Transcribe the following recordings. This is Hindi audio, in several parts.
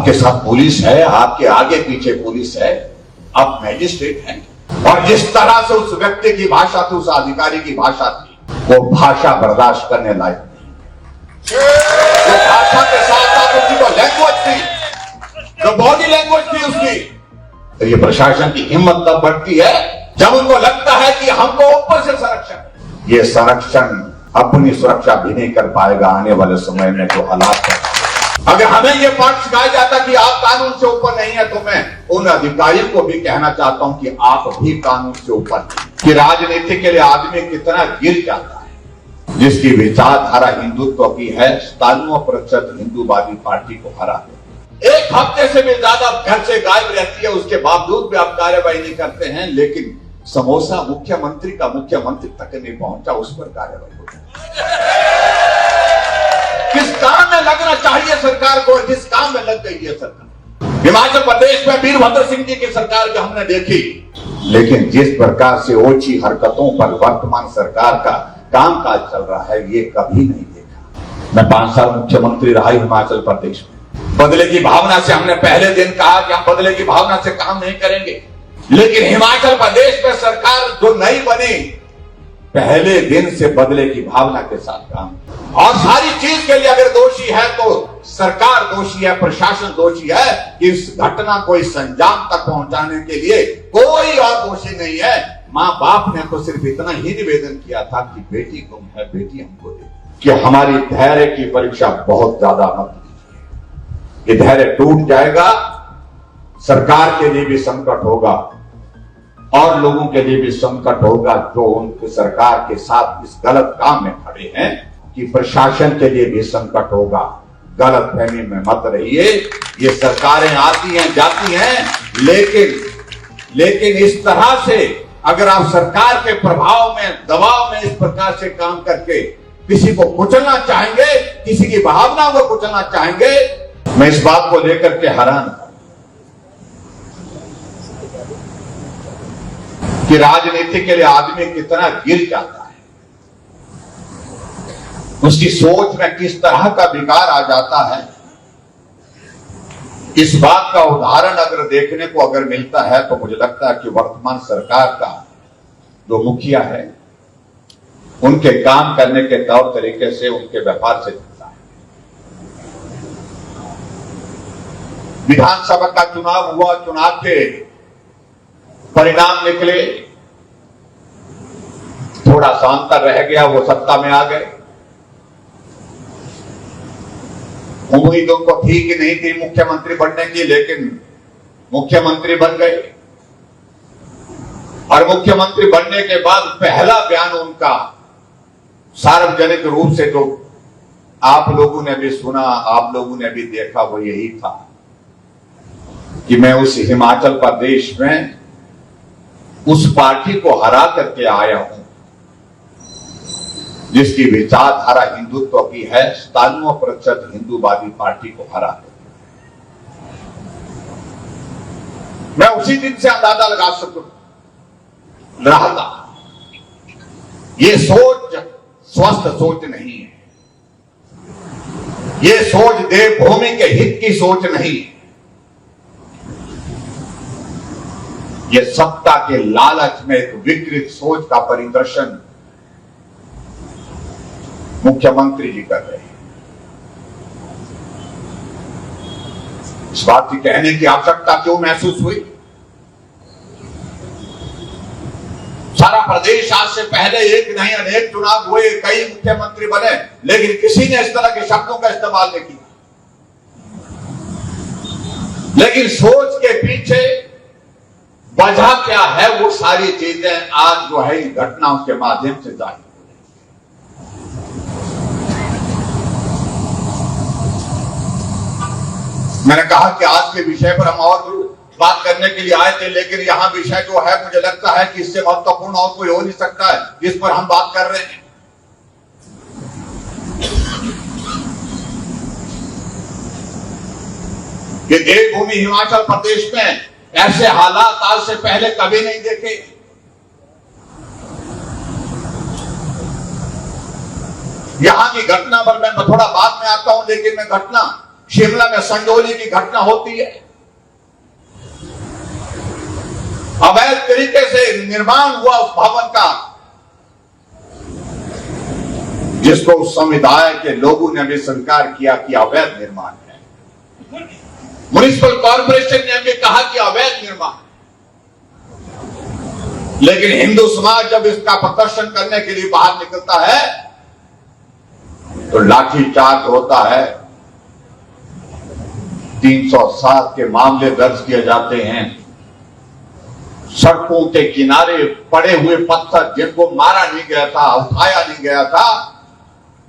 आपके साथ पुलिस है, आपके आगे पीछे पुलिस है, आप मैजिस्ट्रेट हैं। और जिस तरह से उस व्यक्ति की भाषा थी, उस अधिकारी की भाषा थी, वो भाषा बर्दाश्त करने लायक नहीं। वो भाषा के साथ साथ उसकी जो लैंग्वेज थी, जो बॉडी लैंग्वेज थी उसकी, तो ये प्रशासन की हिम्मत तब बढ़ती है जब उनको लगता है कि हमको ऊपर से संरक्षण, ये संरक्षण अपनी सुरक्षा भी नहीं कर पाएगा आने वाले समय में जो हालात है। अगर हमें ये पाठ सिखाया जाता कि आप कानून से ऊपर नहीं है, तो मैं उन अधिकारियों को भी कहना चाहता हूं कि आप भी कानून से ऊपर नहीं। कि राजनीति के लिए आदमी कितना गिर जाता है, जिसकी विचारधारा हिंदुत्व की है, 97% हिंदूवादी पार्टी को हरा दे। एक हफ्ते से भी ज्यादा घर से गायब रहती है, उसके बावजूद भी आप कार्रवाई नहीं करते हैं। लेकिन समोसा मुख्यमंत्री का मुख्यमंत्री तक नहीं पहुंचा, उस पर कार्रवाई हो जाती। किस काम में लगना चाहिए सरकार को, किस काम में लग गई है सरकार। हिमाचल प्रदेश में वीरभद्र सिंह जी की सरकार जो हमने देखी, लेकिन जिस प्रकार से ओछी हरकतों पर वर्तमान सरकार का कामकाज चल रहा है, ये कभी नहीं देखा। मैं 5 साल मुख्यमंत्री रहा हिमाचल प्रदेश में। बदले की भावना से हमने पहले दिन कहा कि हम बदले की भावना से काम नहीं करेंगे, लेकिन हिमाचल प्रदेश में सरकार जो नई बनी, पहले दिन से बदले की भावना के साथ काम, और सारी चीज के लिए अगर दोषी है तो सरकार दोषी है, प्रशासन दोषी है। इस घटना को इस अंजाम तक पहुंचाने के लिए कोई और दोषी नहीं है। मां बाप ने तो सिर्फ इतना ही निवेदन किया था कि बेटी गुम है, बेटी हमको दे, कि हमारी धैर्य की परीक्षा बहुत ज्यादा मत लीजिए। ये धैर्य टूट जाएगा, सरकार के लिए भी संकट होगा और लोगों के लिए भी संकट होगा जो उनकी सरकार के साथ इस गलत काम में खड़े हैं, कि प्रशासन के लिए भी संकट होगा। गलत फहमी में मत रहिए। ये सरकारें आती हैं जाती हैं, लेकिन इस तरह से अगर आप सरकार के प्रभाव में, दबाव में इस प्रकार से काम करके किसी को कुचलना चाहेंगे, किसी की भावना को कुचलना चाहेंगे, मैं इस बात को लेकर के हैरान कि राजनीति के लिए आदमी कितना गिर जाता है, उसकी सोच में किस तरह का विकार आ जाता है। इस बात का उदाहरण अगर देखने को अगर मिलता है तो मुझे लगता है कि वर्तमान सरकार का जो मुखिया है, उनके काम करने के तौर तरीके से, उनके व्यापार से दिखता है। विधानसभा का चुनाव हुआ, चुनाव के परिणाम निकले, थोड़ा सा अंतर रह गया, वो सत्ता में आ गए। उम्मीद उनको थी कि नहीं थी मुख्यमंत्री बनने की, लेकिन मुख्यमंत्री बन गए। और मुख्यमंत्री बनने के बाद पहला बयान उनका सार्वजनिक रूप से, जो आप लोगों ने भी सुना, आप लोगों ने भी देखा, वो यही था कि मैं उस हिमाचल प्रदेश में उस पार्टी को हरा करके आया हूं जिसकी विचारधारा हिंदुत्व की है, 97% हिंदूवादी पार्टी को हरा कर। मैं उसी दिन से अंदाजा लगा रहा था, ये सोच स्वस्थ सोच नहीं है, ये सोच देवभूमि के हित की सोच नहीं है, ये सत्ता के लालच में एक विकृत सोच का परिदर्शन मुख्यमंत्री जी कर रहे हैं। इस बात की कहने की आवश्यकता क्यों महसूस हुई? सारा प्रदेश आज से पहले एक नहीं अनेक चुनाव हुए, कई मुख्यमंत्री बने, लेकिन किसी ने इस तरह के शब्दों का इस्तेमाल नहीं किया। लेकिन सोच के पीछे वजह क्या है, वो सारी चीजें आज जो है इस घटनाओं के माध्यम से जाहिर। मैंने कहा कि आज के विषय पर हम और बात करने के लिए आए थे, लेकिन यहां विषय जो है मुझे लगता है कि इससे महत्वपूर्ण और कोई हो नहीं सकता है जिस पर हम बात कर रहे हैं। कि देवभूमि हिमाचल प्रदेश में ऐसे हालात आज से पहले कभी नहीं देखे। यहां की घटना पर मैं थोड़ा बाद में आता हूं, लेकिन मैं घटना शिमला में संडोली की घटना होती है, अवैध तरीके से निर्माण हुआ उस भवन का, जिसको उस समुदाय के लोगों ने भी स्वीकार किया कि अवैध निर्माण है। म्युनिसिपल कॉर्पोरेशन ने भी कहा कि अवैध निर्माण, लेकिन हिंदू समाज जब इसका प्रदर्शन करने के लिए बाहर निकलता है तो लाठीचार्ज होता है, 307 के मामले दर्ज किए जाते हैं। सड़कों के किनारे पड़े हुए पत्थर जिनको मारा नहीं गया था, उठाया नहीं गया था,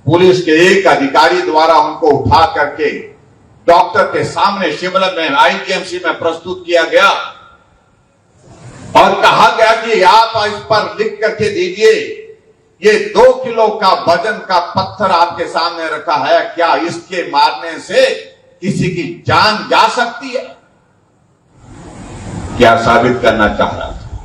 पुलिस के एक अधिकारी द्वारा उनको उठा करके डॉक्टर के सामने शिमला में आईजीएमसी में प्रस्तुत किया गया और कहा गया कि आप इस पर लिख करके दीजिए, ये 2 किलो का वजन का पत्थर आपके सामने रखा है, क्या इसके मारने से किसी की जान जा सकती है? क्या साबित करना चाह रहा था?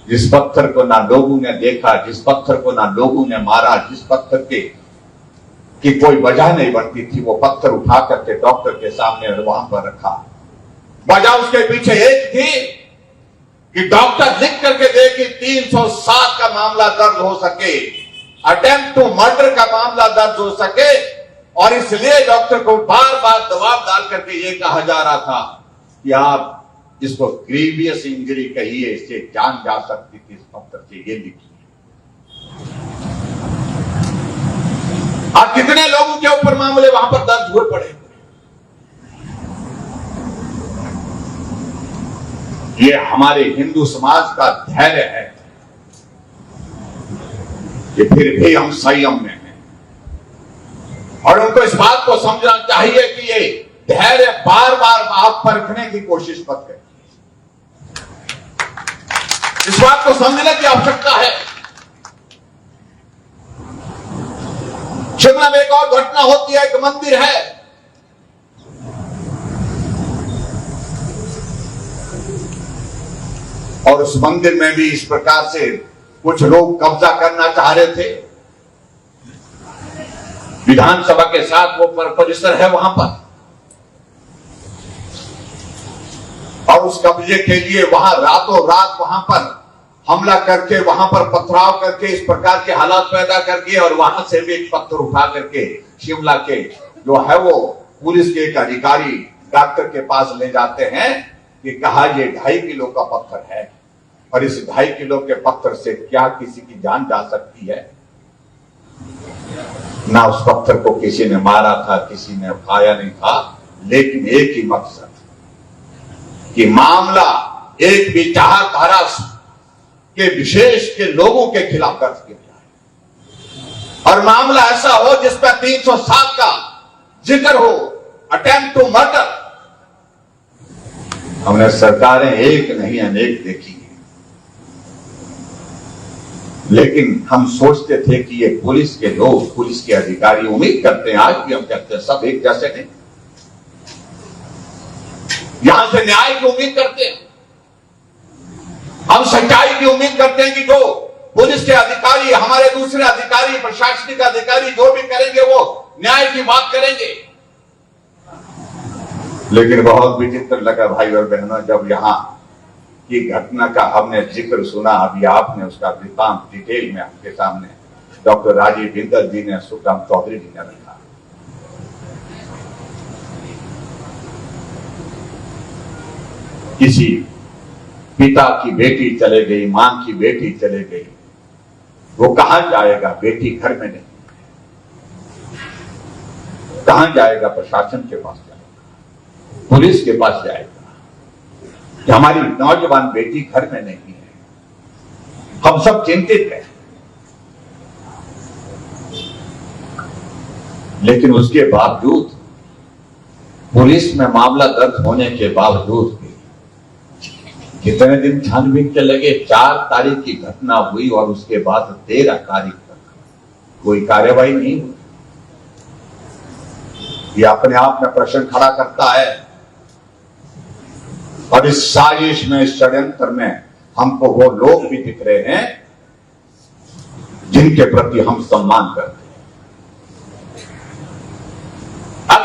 जिस पत्थर को ना लोगों ने देखा, जिस पत्थर को ना लोगों ने मारा, जिस पत्थर की कोई वजह नहीं बनती थी, वो पत्थर उठा करके डॉक्टर के सामने वहां पर रखा। वजह उसके पीछे एक थी कि डॉक्टर लिख करके दे कि 307 का मामला दर्ज हो सके, अटेम्प्ट टू मर्डर का मामला दर्ज हो सके, और इसलिए डॉक्टर को बार बार दबाव डाल करके ये कहा जा रहा था कि आप जिसको ग्रीवियस इंजरी कहिए, इससे जान जा सकती थी, इस पत्थर से ये लिखिए। और कितने लोगों के ऊपर मामले वहां पर दर्ज हुए पड़े। ये हमारे हिंदू समाज का धैर्य है कि फिर भी हम संयम में हैं, और उनको इस बात को समझना चाहिए कि ये धैर्य बार बार आप परखने की कोशिश मत करें। इस बात को समझने की आवश्यकता है। शिमला में एक और घटना होती है, एक मंदिर है, और उस मंदिर में भी इस प्रकार से कुछ लोग कब्जा करना चाह रहे थे। विधानसभा के साथ वो परिसर है वहां पर, और उस कब्जे के लिए वहां रातों रात वहां पर हमला करके, वहां पर पथराव करके, इस प्रकार के हालात पैदा करके, और वहां से भी एक पत्थर उठा करके शिमला के जो है वो पुलिस के एक अधिकारी डॉक्टर के पास ले जाते हैं कि कहा ये 2.5 किलो का पत्थर है, और इस 2.5 किलो के पत्थर से क्या किसी की जान जा सकती है? ना उस पत्थर को किसी ने मारा था, किसी ने उठाया नहीं था, लेकिन एक ही मकसद कि मामला एक विचारधारा के विशेष के लोगों के खिलाफ दर्ज किया जाए, और मामला ऐसा हो जिस पर 307 का जिक्र हो, अटेम्प्ट टू मर्डर। हमने सरकारें एक नहीं अनेक देखी हैं, लेकिन हम सोचते थे कि ये पुलिस के लोग, पुलिस के अधिकारी उम्मीद करते हैं, आज भी हम कहते हैं, सब एक जैसे नहीं, यहां से न्याय की उम्मीद करते हैं, हम सच्चाई की उम्मीद करते हैं कि जो पुलिस के अधिकारी, हमारे दूसरे अधिकारी, प्रशासनिक अधिकारी जो भी करेंगे वो न्याय की बात करेंगे। लेकिन बहुत विचित्र लगा भाई और बहनों, जब यहां की घटना का हमने जिक्र सुना, अभी आपने उसका वृत्तांत डिटेल में आपके सामने डॉक्टर राजीव बिंदल जी ने, सुखराम चौधरी जी ने रखा। किसी पिता की बेटी चले गई, मां की बेटी चले गई, वो कहां जाएगा? बेटी घर में नहीं, कहां जाएगा? प्रशासन के पास जाएगा, पुलिस के पास जाएगा कि हमारी नौजवान बेटी घर में नहीं है। हम सब चिंतित हैं, लेकिन उसके बावजूद, पुलिस में मामला दर्ज होने के बावजूद कितने दिन छानबीन के लगे। 4 तारीख की घटना हुई और उसके बाद 13 तारीख तक कोई कार्यवाही नहीं हुई। ये अपने आप में प्रश्न खड़ा करता है, और इस साजिश में, इस षड्यंत्र में हमको वो लोग भी दिख रहे हैं जिनके प्रति हम सम्मान करते हैं।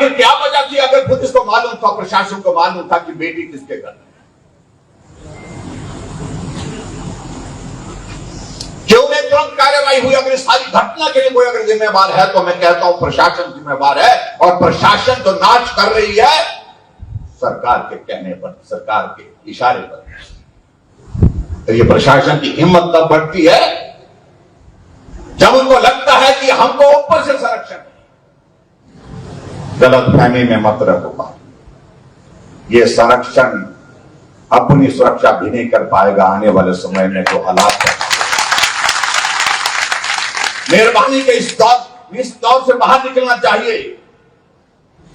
आखिर क्या वजह थी? अगर पुलिस को मालूम था, प्रशासन को मालूम था कि बेटी किसके घर में, क्यों नहीं तुरंत कार्रवाई हुई? अगर इस सारी घटना के लिए कोई अगर जिम्मेवार है तो मैं कहता हूं प्रशासन जिम्मेवार है। और प्रशासन तो नाच कर रही है सरकार के कहने पर, सरकार के इशारे पर। तो ये प्रशासन की हिम्मत तब बढ़ती है जब उनको लगता है कि हमको ऊपर से संरक्षण। गलतफहमी में मत रखो, ये संरक्षण अपनी सुरक्षा भी नहीं कर पाएगा आने वाले समय में जो हालात है। मेहरबानी के इस दौर से बाहर निकलना चाहिए।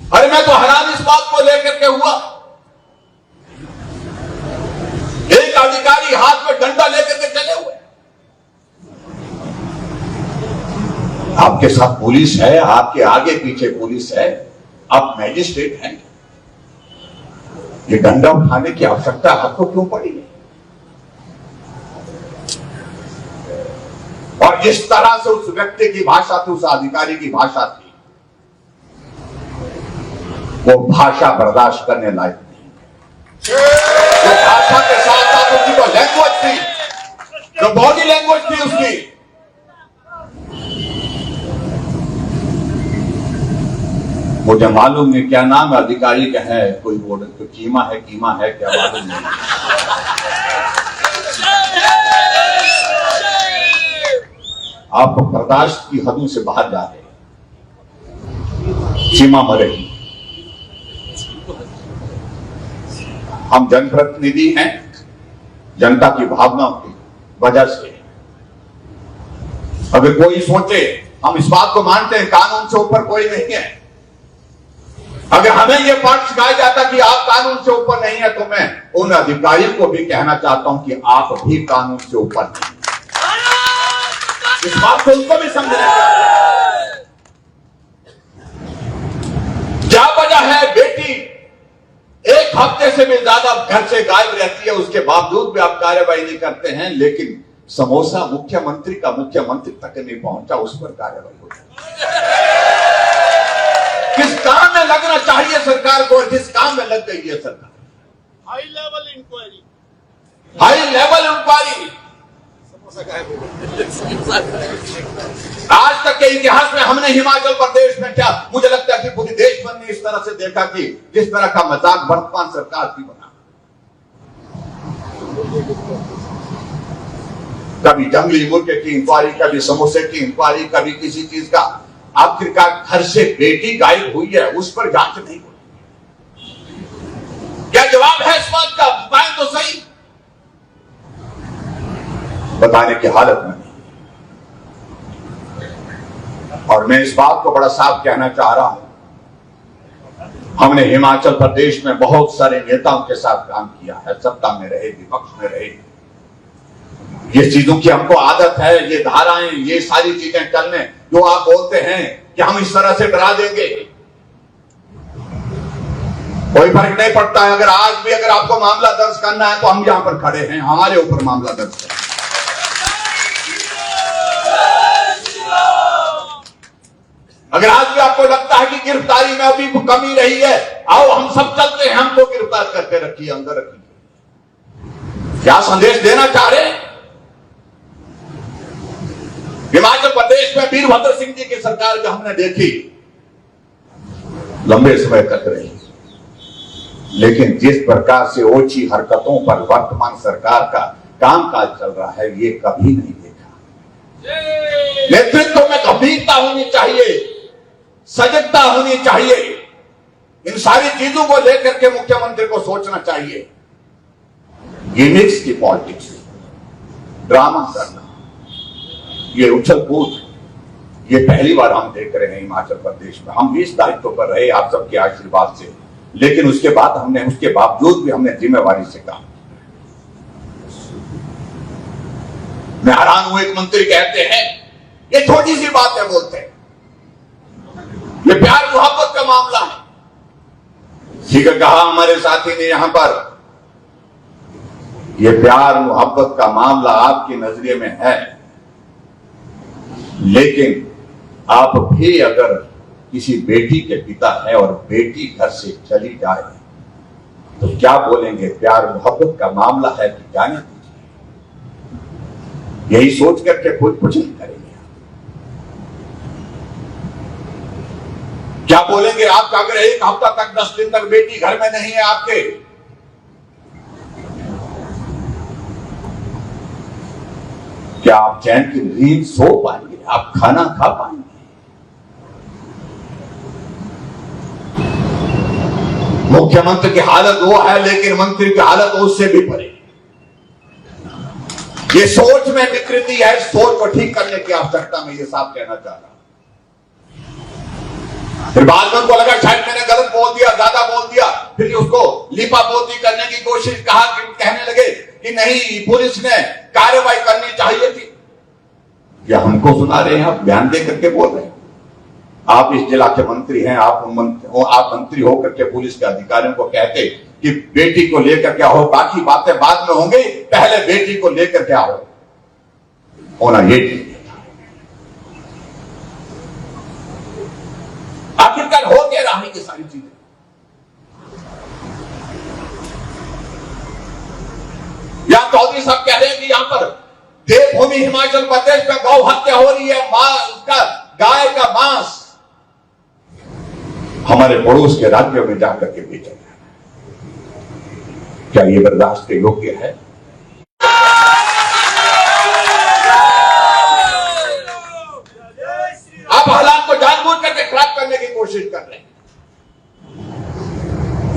अरे मैं तो हैरान इस बात को लेकर के हुआ, एक अधिकारी हाथ में डंडा लेकर के चले हुए। आपके साथ पुलिस है, आपके आगे पीछे पुलिस है, आप मैजिस्ट्रेट हैं, ये डंडा उठाने की आवश्यकता आपको क्यों पड़ी है? और जिस तरह से उस व्यक्ति की भाषा थी, उस अधिकारी की भाषा थी, वो भाषा बर्दाश्त करने लायक नहीं। जो भाषा के साथ साथ उसकी जो लैंग्वेज थी, जो बॉडी लैंग्वेज थी उसकी, मुझे मालूम नहीं क्या नाम अधिकारी का है, कोई बोर्ड तो कीमा है क्या मालूम नहीं। आप बर्दाश्त की हदों से बाहर जा रहे हैं, सीमा मरेगी। हम जनप्रतिनिधि हैं, जनता की भावनाओं की वजह से अगर कोई सोचे, हम इस बात को मानते हैं कानून से ऊपर कोई नहीं है। अगर हमें यह पाठ सिखाया जाता कि आप कानून से ऊपर नहीं है, तो मैं उन अधिकारियों को भी कहना चाहता हूं कि आप भी कानून से ऊपर नहीं। इस बात को उनको भी समझना चाहिए। क्या वजह है? बेटी एक हफ्ते से भी ज्यादा घर से गायब रहती है, उसके बावजूद भी आप कार्रवाई नहीं करते हैं। लेकिन समोसा मुख्यमंत्री का मुख्यमंत्री तक नहीं पहुंचा, उस पर कार्रवाई हो जाती। किस काम में लगना चाहिए सरकार को, जिस काम में लग गई है सरकार। हाई लेवल इंक्वायरी, आज तक के इतिहास में हमने हिमाचल प्रदेश में क्या, मुझे लगता है कि पूरी देश भर ने इस तरह से देखा कि जिस तरह का मजाक वर्तमान सरकार की बना। कभी जंगली मुर्गे की इंक्वायरी, कभी समोसे की इंक्वायरी, कभी किसी चीज का। आखिरकार घर से बेटी गायब हुई है, उस पर जांच नहीं हुई। क्या जवाब है इस बात का? बताएं तो सही। बताने की हालत में नहीं। और मैं इस बात को बड़ा साफ कहना चाह रहा हूं, हमने हिमाचल प्रदेश में बहुत सारे नेताओं के साथ काम किया है, सत्ता में रहे, विपक्ष में रहे। ये चीजों की हमको आदत है, ये धाराएं, ये सारी चीजें चलने। जो आप बोलते हैं कि हम इस तरह से डरा देंगे, कोई फर्क नहीं पड़ता है। अगर आज भी अगर आपको मामला दर्ज करना है तो हम यहां पर खड़े हैं, हमारे ऊपर मामला दर्ज करें। अगर आज भी आपको लगता है कि गिरफ्तारी में अभी कमी रही है, आओ हम सब चलते हैं, हमको गिरफ्तार करके रखिए, अंदर रखिए। क्या संदेश देना चाह रहे हैं? हिमाचल प्रदेश में वीरभद्र सिंह जी की सरकार जो हमने देखी, लंबे समय तक रही, लेकिन जिस प्रकार से ओछी हरकतों पर वर्तमान सरकार का कामकाज चल रहा है, ये कभी नहीं देखा। नेतृत्व में गंभीरता होनी चाहिए, सजगता होनी चाहिए। इन सारी चीजों को लेकर के मुख्यमंत्री को सोचना चाहिए। गिमिक्स की पॉलिटिक्स, ड्रामा करना, ये उछल कूद, ये पहली बार हम देख रहे हैं हिमाचल प्रदेश में। हम भी इस दायित्व पर रहे आप सबके आशीर्वाद से, लेकिन उसके बावजूद भी हमने जिम्मेवारी से काम। मैं हैरान हूं, एक मंत्री कहते हैं ये छोटी सी बात है, बोलते हैं ये प्यार मोहब्बत का मामला है। ठीक है, कहा हमारे साथी ने यहां पर, ये प्यार मोहब्बत का मामला आपके नजरिए में है, लेकिन आप भी अगर किसी बेटी के पिता हैं और बेटी घर से चली जाए तो क्या बोलेंगे? प्यार मोहब्बत का मामला है कि जाने दीजिए, यही सोच करके खुद कुछ नहीं करेंगे। क्या बोलेंगे आप? अगर एक हफ्ता तक 10 दिन तक बेटी घर में नहीं है आपके, क्या आप चैन की नींद सो पाएंगे? आप खाना खा पाएंगे? मुख्यमंत्री की हालत वो है, लेकिन मंत्री की हालत उससे भी परे। ये सोच में विकृति है, सोच को ठीक करने की आवश्यकता में ये साफ कहना चाह रहा हूं। फिर बाद में उनको लगा शायद मैंने गलत बोल दिया, ज्यादा बोल दिया, फिर उसको लिपापोती करने की कोशिश कहने लगे कि नहीं, पुलिस ने कार्रवाई करनी चाहिए थी। क्या हमको सुना रहे हैं? आप बयान दे करके बोल रहे हैं। आप इस जिला के मंत्री हैं, आप मंत्री होकर के पुलिस के अधिकारियों को कहते कि बेटी को लेकर क्या हो, बाकी बातें बाद में होंगी, पहले बेटी को लेकर क्या हो होना ये था। आखिरकार हो क्या रहा है ये सारी चीजें? यहां चौधरी साहब कह रहे हैं कि यहां पर देवभूमि हिमाचल प्रदेश में गौ हत्या हो रही है, उसका गाय का मांस हमारे पड़ोस के राज्यों में जाकर के बेचा जा रहा है। क्या ये बर्दाश्त के योग्य है? आप हालात को जानबूझ करके खराब करने की कोशिश कर रहे हैं,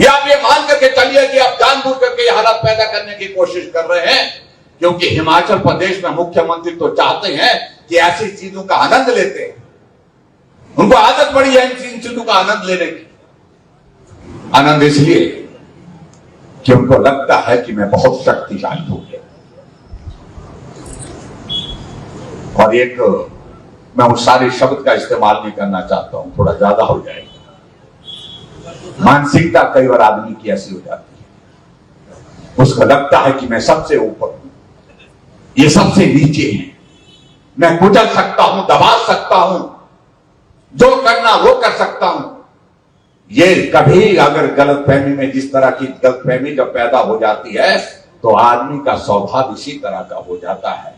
या आप ये मान करके चलिए कि आप जानबूझ करके ये हालात पैदा करने की कोशिश कर रहे हैं, क्योंकि हिमाचल प्रदेश में मुख्यमंत्री तो चाहते हैं कि ऐसी चीजों का आनंद लेते हैं। उनको आदत पड़ी है इन चीजों का आनंद लेने की। आनंद इसलिए कि उनको लगता है कि मैं बहुत शक्तिशाली हो गया। और एक, मैं उस सारे शब्द का इस्तेमाल नहीं करना चाहता हूं, थोड़ा ज्यादा हो जाएगा। मानसिकता कई बार आदमी की ऐसी हो जाती है, उसको लगता है कि मैं सबसे ऊपर हूं, ये सबसे नीचे है, मैं कुचल सकता हूं, दबा सकता हूं, जो करना वो कर सकता हूं। ये कभी अगर गलतफहमी में, जिस तरह की गलतफहमी जब पैदा हो जाती है तो आदमी का स्वभाव इसी तरह का हो जाता है।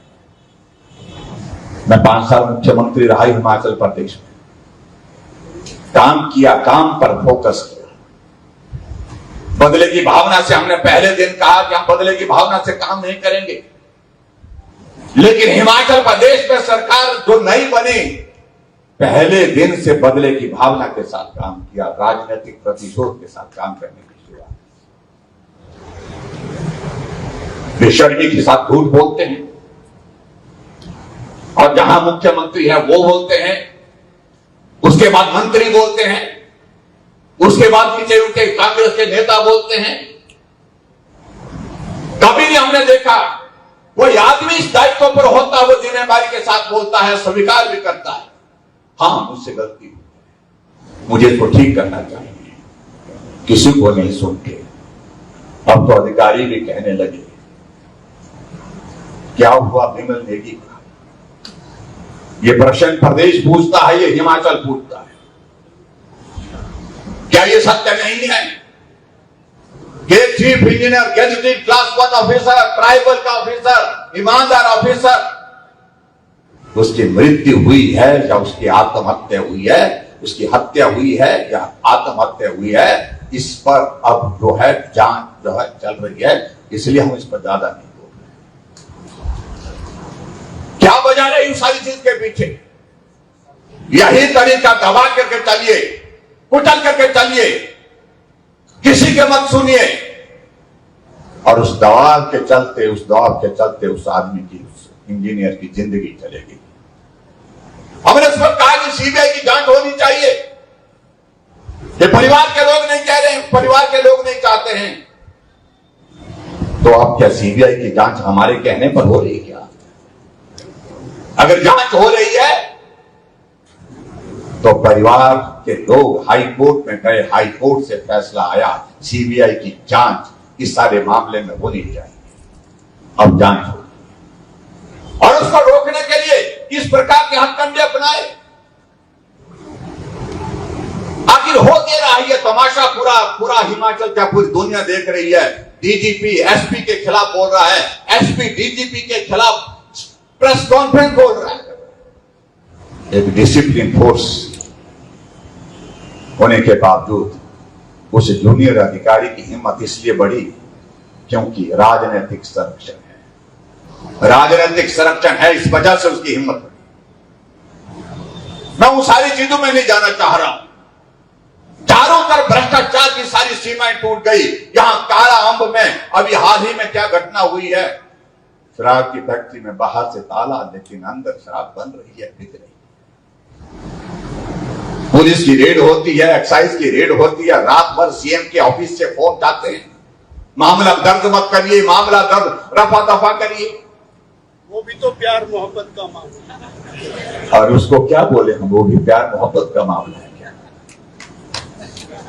मैं 5 साल मुख्यमंत्री रहा हिमाचल प्रदेश में, काम किया, काम पर फोकस किया। बदले की भावना से हमने पहले दिन कहा कि हम बदले की भावना से काम नहीं करेंगे, लेकिन हिमाचल प्रदेश में सरकार जो नई बनी, पहले दिन से बदले की भावना के साथ काम किया, राजनीतिक प्रतिशोध के साथ काम करने की शुरुआत। बेशर्मी के साथ झूठ बोलते हैं, और जहां मुख्यमंत्री है वो बोलते हैं, उसके बाद मंत्री बोलते हैं, उसके बाद नीचे उनके कांग्रेस के नेता बोलते हैं। कभी नहीं हमने देखा कोई आदमी इस दायित्व पर होता है वो जिम्मेदारी के साथ बोलता है, स्वीकार भी करता है, हाँ मुझसे गलती हुई, मुझे इसको ठीक करना चाहिए। किसी को नहीं सुन के अब तो अधिकारी भी कहने लगे, क्या हुआ विमल नेगी का? ये प्रश्न प्रदेश पूछता है, ये हिमाचल पूछता है। क्या ये सत्य नहीं है कि chief engineer, gazetted class 1 officer, tribal का ऑफिसर, ईमानदार ऑफिसर, उसकी मृत्यु हुई है या उसकी आत्महत्या हुई है, उसकी हत्या हुई है या आत्महत्या हुई है, इस पर अब जो है जांच जो है चल रही है, इसलिए हम इस पर ज्यादा नहीं बोल रहे। क्या वजह रही उस सारी चीज के पीछे? यही तरीका दबा करके चलिए, कुचल करके चलिए, किसी के मत सुनिए, और उस दबाव के चलते उस आदमी की, उस इंजीनियर की जिंदगी चलेगी। हमने उस पर कहा कि सीबीआई की जांच होनी चाहिए। ये परिवार के लोग नहीं कह रहे हैं, परिवार के लोग नहीं चाहते हैं, तो अब क्या सीबीआई की जांच हमारे कहने पर हो रही है क्या? अगर जांच हो रही है तो परिवार के लोग हाई कोर्ट में गए, हाई कोर्ट से फैसला आया, सीबीआई की जांच इस सारे मामले में होनी चाहिए। अब जांच हो, और उसको रोकने के लिए इस प्रकार के हथकंडे अपनाए। आखिर हो क्या रहा है ये तमाशा? पूरा पूरा हिमाचल क्या पूरी दुनिया देख रही है। डीजीपी एसपी के खिलाफ बोल रहा है, एसपी डीजीपी के खिलाफ प्रेस कॉन्फ्रेंस बोल रहा है। एक डिसिप्लिन फोर्स होने के बावजूद उस जूनियर अधिकारी की हिम्मत इसलिए बढ़ी क्योंकि राजनीतिक संरक्षण है। राजनीतिक संरक्षण है, इस वजह से उसकी हिम्मत बढ़ी। मैं उन सारी चीजों में नहीं जाना चाह रहा हूं। चारों तरफ भ्रष्टाचार की सारी सीमाएं टूट गई। यहां काला अंब में अभी हाल ही में क्या घटना हुई है? शराब की फैक्ट्री में बाहर से ताला, लेकिन अंदर शराब बन रही है, बिक रही है। पुलिस की रेड होती है, एक्साइज की रेड होती है, रात भर सीएम के ऑफिस से फोन जाते हैं, मामला दर्ज मत करिए, मामला दर्ज रफा दफा करिए। वो भी तो प्यार मोहब्बत का मामला है। और उसको क्या बोले हम, वो भी प्यार मोहब्बत का मामला है क्या?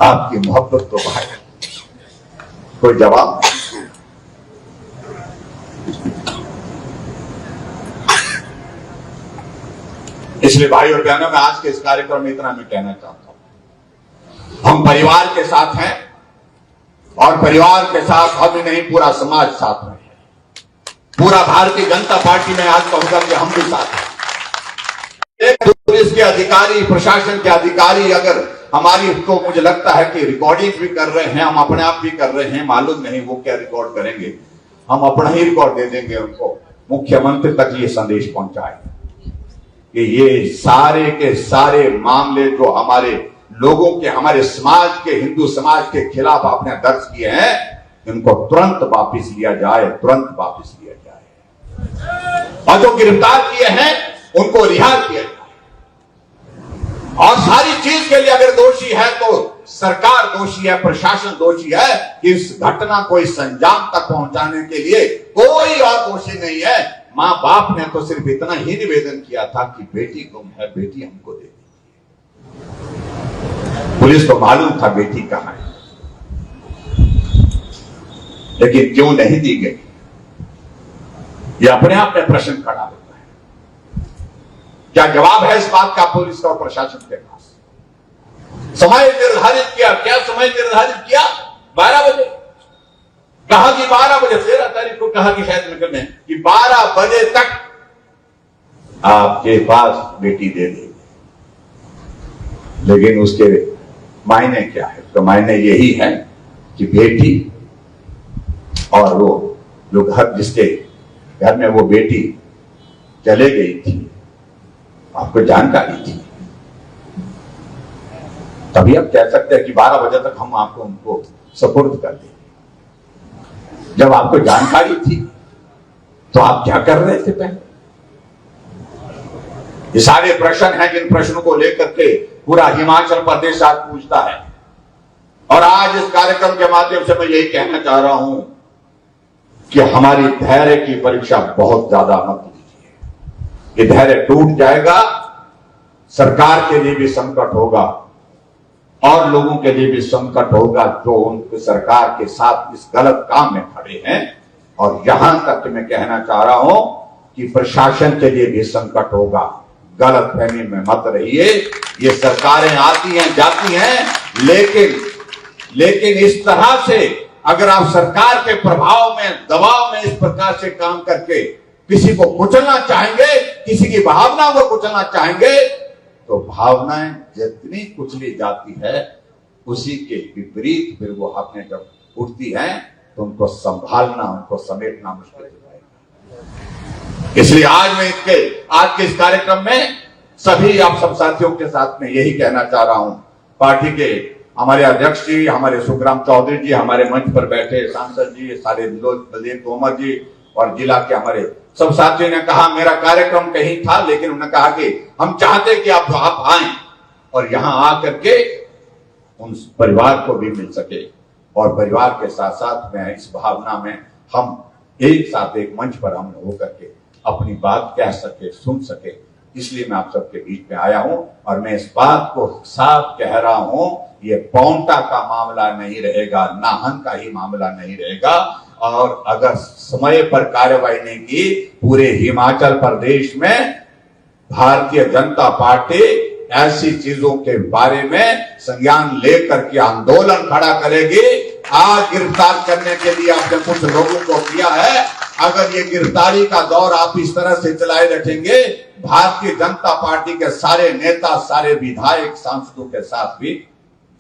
आपकी मोहब्बत तो भाई कोई जवाब नहीं। इसलिए भाई और बहनों, मैं आज के इस कार्यक्रम में इतना मैं कहना चाहता हूं, हम परिवार के साथ हैं और परिवार के साथ हम ही नहीं पूरा समाज साथ में है। पूरा भारतीय जनता पार्टी में आज कहूंगा कि हम भी साथ हैं। एक पुलिस के अधिकारी, प्रशासन के अधिकारी अगर हमारी को मुझे लगता है कि रिकॉर्डिंग भी कर रहे हैं, हम अपने आप भी कर रहे हैं, मालूम नहीं वो क्या रिकॉर्ड करेंगे, हम अपना ही रिकॉर्ड दे देंगे उनको। मुख्यमंत्री तक ये संदेश पहुंचाए कि ये सारे के सारे मामले जो हमारे लोगों के, हमारे समाज के, हिंदू समाज के खिलाफ आपने दर्ज किए हैं, इनको तुरंत वापस लिया जाए, तुरंत वापस लिया जाए। और जो गिरफ्तार किए हैं उनको रिहा किया जाए। और सारी चीज के लिए अगर दोषी है तो सरकार दोषी है, प्रशासन दोषी है कि इस घटना को इस अंजाम तक पहुंचाने के लिए कोई और दोषी नहीं है। मां बाप ने तो सिर्फ इतना ही निवेदन किया था कि बेटी गुम है, बेटी हमको दे दीजिए। पुलिस को मालूम था बेटी कहां है, लेकिन क्यों नहीं दी गई, ये अपने आप में प्रश्न खड़ा होता है। क्या जवाब है इस बात का पुलिस का और प्रशासन के पास? समय निर्धारित किया, क्या समय निर्धारित किया? 12 बजे कहा कि 12 बजे, 13 तारीख को कहा कि शायद निकलने कि 12 बजे तक आपके पास बेटी दे देंगे। लेकिन उसके मायने क्या है? तो मायने यही है कि बेटी और वो जो घर, जिसके घर में वो बेटी चले गई थी, आपको जानकारी थी, तभी आप कह सकते हैं कि 12 बजे तक हम आपको उनको सपुर्द कर देंगे। जब आपको जानकारी थी तो आप क्या कर रहे थे पहले? ये सारे प्रश्न हैं जिन प्रश्नों को लेकर के पूरा हिमाचल प्रदेश आज पूछता है। और आज इस कार्यक्रम के माध्यम से मैं यही कहना चाह रहा हूं कि हमारी धैर्य की परीक्षा बहुत ज्यादा मत लीजिए। ये धैर्य टूट जाएगा, सरकार के लिए भी संकट होगा और लोगों के लिए भी संकट होगा जो उनकी सरकार के साथ इस गलत काम में खड़े हैं। और यहां तक मैं कहना चाह रहा हूं कि प्रशासन के लिए भी संकट होगा। गलत फहमी में मत रहिए। ये सरकारें आती हैं, जाती हैं, लेकिन इस तरह से अगर आप सरकार के प्रभाव में, दबाव में इस प्रकार से काम करके किसी को कुचलना चाहेंगे, किसी की भावना को कुचलना चाहेंगे, तो भावनाएं जितनी कुचली जाती है उसी के विपरीत फिर वो अपने जब उठती हैं तो उनको संभालना, उनको समेटना मुश्किल हो जाएगा। इसलिए आज के इस कार्यक्रम में सभी आप सब साथियों के साथ में यही कहना चाह रहा हूं। पार्टी के हमारे अध्यक्ष जी, हमारे सुखराम चौधरी जी, हमारे मंच पर बैठे सांसद जी, सारे बलदेव तोमर जी और जिला के हमारे सब साथियों ने कहा मेरा कार्यक्रम कहीं था, लेकिन उन्होंने कहा कि हम चाहते कि आप आए और यहां आकर के उन परिवार को भी मिल सके और परिवार के साथ साथ में इस भावना में हम एक साथ एक मंच पर हम होकर के अपनी बात कह सके, सुन सके। इसलिए मैं आप सबके बीच में आया हूं और मैं इस बात को साफ कह रहा हूं, ये पौंटा का मामला नहीं रहेगा, नाहन का ही मामला नहीं रहेगा। और अगर समय पर कार्रवाई नहीं की, पूरे हिमाचल प्रदेश में भारतीय जनता पार्टी ऐसी चीजों के बारे में संज्ञान लेकर के आंदोलन खड़ा करेगी। आज गिरफ्तार करने के लिए आपने कुछ लोगों को किया है, अगर ये गिरफ्तारी का दौर आप इस तरह से चलाए रखेंगे, भारतीय जनता पार्टी के सारे नेता, सारे विधायक, सांसदों के साथ भी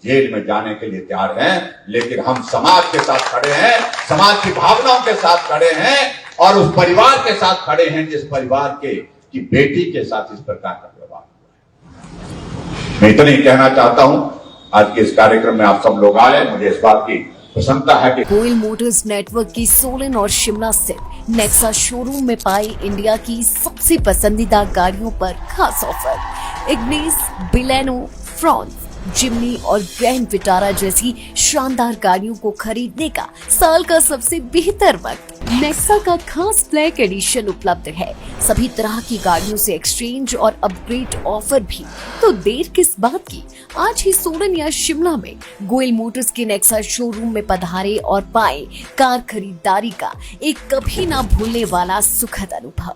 जेल में जाने के लिए तैयार हैं। लेकिन हम समाज के साथ खड़े हैं, समाज की भावनाओं के साथ खड़े हैं और उस परिवार के साथ खड़े हैं जिस परिवार की बेटी के साथ इस प्रकार का व्यवहार हुआ है। मैं इतना ही कहना चाहता हूं, आज के इस कार्यक्रम में आप सब लोग आए, मुझे इस बात की प्रसन्नता है कि गोयल मोटर्स नेटवर्क की सोलन और शिमला स्थित नेक्सा शोरूम में पाई इंडिया की सबसे पसंदीदा गाड़ियों पर खास ऑफर। इग्निस, बिलेनो, फ्रॉन्स, जिमनी और ग्रैंड विटारा जैसी शानदार गाड़ियों को खरीदने का साल का सबसे बेहतर वक्त। नेक्सा का खास ब्लैक एडिशन उपलब्ध है। सभी तरह की गाड़ियों से एक्सचेंज और अपग्रेड ऑफर भी। तो देर किस बात की, आज ही सोलन या शिमला में गोयल मोटर्स के नेक्सा शोरूम में पधारे और पाए कार खरीदारी का एक कभी ना भूलने वाला सुखद अनुभव।